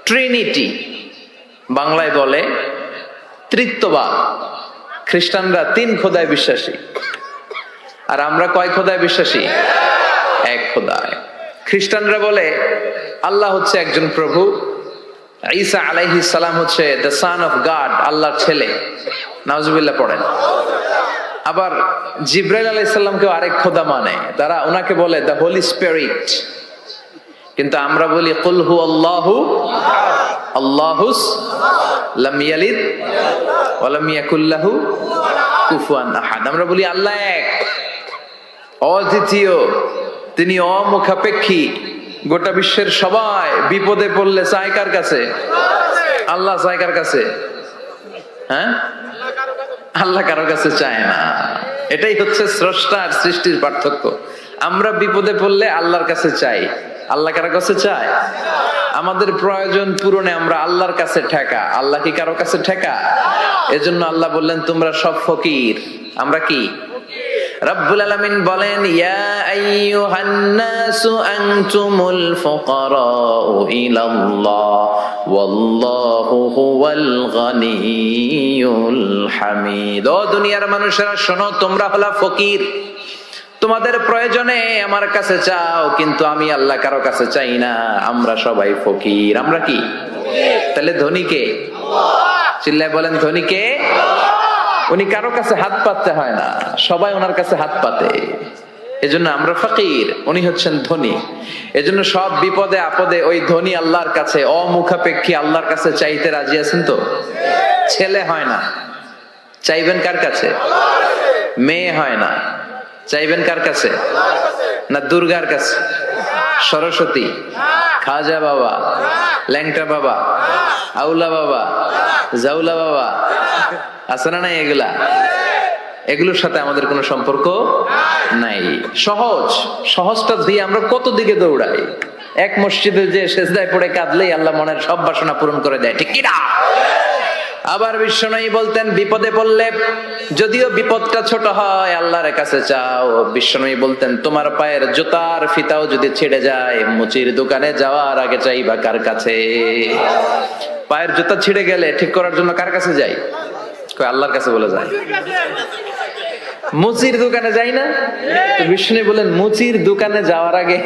Trinity, বাংলায় বলে ত্রিত্ববাদ। খ্রিস্টানরা 3 খোদায় বিশ্বাসী, আর আমরা কয় খোদায় বিশ্বাসী? এক খোদায়। খ্রিস্টানরা বলে আল্লাহ হচ্ছে একজন প্রভু, ঈসা আলাইহিস সালাম হচ্ছে দ্য সন অফ গড, আল্লাহর ছেলে। নাউজুবিল্লাহ পড়েন। আবার জিব্রাইল আলাইহিস সালামকেও আরেক খোদা মানে, তারা ওনাকে বলে দ্য হোলি স্পিরিট। কিন্তু আমরা বলি কুল হু আল্লাহু আল্লাহুস লাম ইয়ালিদ ওয়া লাম ইয়াকুল লাহু কুফুয়ান আহাদ। আমরা বলি আল্লাহ এক, অদ্বিতীয়, তিনি অমুখাপেক্ষী। গোটা বিশ্বের সবাই বিপদে পড়লে চায় কার কাছে? আল্লাহ চায় কার কাছে? হ্যাঁ, আল্লাহ কারো কাছে চায় না। এটাই হচ্ছে স্রষ্টা আর সৃষ্টির পার্থক্য। আমরা বিপদে পড়লে আল্লাহর কাছে চাই, আল্লাহ কারো কাছে চায়? আমাদের প্রয়োজন পূরণে আমরা আল্লাহর কাছে ঠেকা, আল্লাহ কি কারো কাছে ঠেকা? এজন্য আল্লাহ বললেন তোমরা সব ফকির। আমরা কি? রব্বুল আলামিন বলেন ইয়া আইয়ুহান নাসু আনতুমুল ফুকারাউ ইলাল্লাহ ওয়াল্লাহু হুয়াল গনিয়ুল হামিদ। ও দুনিয়ার মানুষেরা শোনো, তোমরা হলা ফকির, তোমাদের প্রয়োজনে আমার কাছে চাও, কিন্তু আমি আল্লাহ কারো কাছে চাই না। আমরা সবাই ফকির। আমরা কি? তাহলে ধনী কে? চিল্লায় বলেন ধনী কে? উনি কারো কাছে হাত পাততে হয় না, সবাই ওনার কাছে হাত পাতে। এজন্য আমরা ফকির, উনি হচ্ছেন ধনী। এজন্য সব বিপদে আপদে ওই ধনী আল্লাহর কাছে, অমুখাপেক্ষী আল্লাহর কাছে চাইতে রাজি আছেন তো? ছেলে হয় না, চাইবেন কার কাছে? মেয়ে হয় না, চাইবেন কার কাছে? না দুর্গার কাছে, সরস্বতী, খাজা বাবা, ল্যাংটা বাবা, আউলা বাবা, জাউলা বাবা, আছে না নাই? এগুলোর সাথে আমাদের কোনো সম্পর্ক নাই। সহজটা দিয়ে আমরা কত দিকে দৌড়াই। এক মসজিদে যে সেজদায় পড়ে কাঁদলেই আল্লাহ মনের সব বাসনা পূরণ করে দেয়, ঠিক কি না? আবার বিশ্বনবী বলতেন বিপদে পড়লে, যদিও বিপদটা ছোট হয়, আল্লাহর কাছে চাও। বিশ্বনবী বলতেন তোমার পায়ের জুতার ফিতাও যদি ছিঁড়ে যায়, মুচির দোকানে যাওয়ার আগে চাইবা কার কাছে? পায়ের জুতা ছিঁড়ে গেলে ঠিক করার জন্য কার কাছে যাই? আল্লাহর কাছে বলে যায়। মুচির দোকানে যাই না? বিষ্ণু বলেন মুচির দোকানে যাওয়ার আগে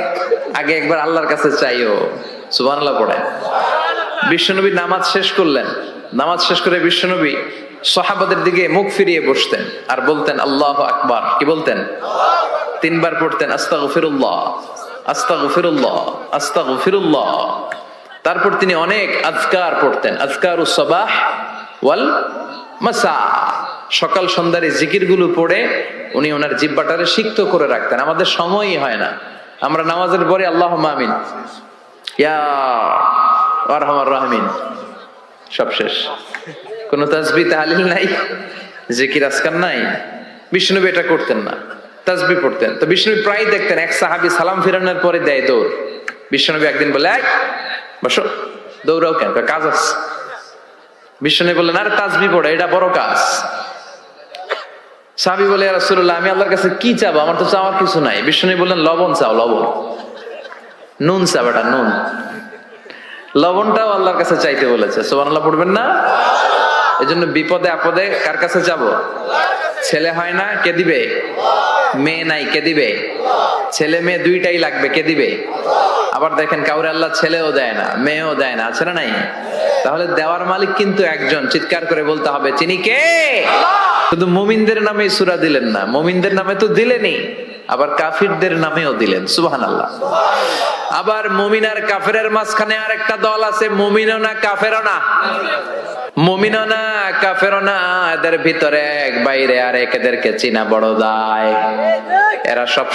একবার আল্লাহর কাছে চাইও। সুবহানাল্লাহ পড়ে। বিশ্বনবী নামাজ শেষ করলেন, নামাজ শেষ করে বিশ্বনবী সাহাবাদের দিকে মুখ ফিরিয়ে বসতেন আর বলতেন আল্লাহু আকবার। কি বলতেন? 3 বার পড়তেন আস্তাগফিরুল্লাহ আস্তাগফিরুল্লাহ আস্তাগফিরুল্লাহ। তারপর তিনি অনেক আজকার পড়তেন, আজকারুস সাবাহ ওয়াল মাসা। সকাল সন্ধ্যার এই জিকিরগুলো পড়ে উনি ওনার জিহ্বাটারে সিক্ত করে রাখতেন। আমাদের সময়ই হয় না, আমরা নামাজের পরে আল্লাহুম্মা আমিন, ইয়া আরহামার রাহিমিন, সব শেষ। কোন তাসবিহ তাহলিল নাই, জিকির আজকার নাই। বিষ্ণুনবী এটা করতেন না, তাসবিহ পড়তেন। তো বিষ্ণুনবী প্রায় দেখতেন এক সাহাবী সালাম ফিরানোর পরে দেয় দৌড়। বিষ্ণুনবী একদিন বলে এই বসো, দৌড়াও কেন? কাজ আছে। বিষ্ণুনবী বললেন আরে তাসবিহ পড়ে, এটা বড় কাজ। সাহাবী বলে ইয়া রাসূলুল্লাহ আমি আল্লাহর কাছে কি চাবো? আমার তো চাওয়ার কিছু নাই। বিষ্ণুনবী বললেন লবণ চাও, লবণ। নুন চাও, এটা নুন। লবণটাও আল্লাহর কাছে চাইতে বলেছে। সুবহানাল্লাহ পড়বেন না? এজন্য বিপদে আপদে কার কাছে যাব? ছেলে হয় না, কে দিবে? মেয়ে নাই, কে দিবে? ছেলে মেয়ে দুইটাই লাগবে, কে দিবে? আবার দেখেন কাউরে আল্লাহ ছেলেও দেয় না, মেয়েও দেয় না, আছে না নাই? তাহলে দেওয়ার মালিক কিন্তু একজন। চিৎকার করে বলতে হবে তিনি কে? শুধু মুমিনদের নামে সূরা দিলেন না, মুমিনদের নামে তো দিলেনই, আবার কাফিরদের নামেও দিলেন। সুবহানাল্লাহ। আবার মুমিন আর কাফেরের মাঝখানে আর একটা দল আছে, মুমিনও না কাফেরও না। মুমিনও না কাফেরও না, এদের ভিতরে এক বাইরে আর এক, এদেরকে চিনা বড় দায়। এরা সব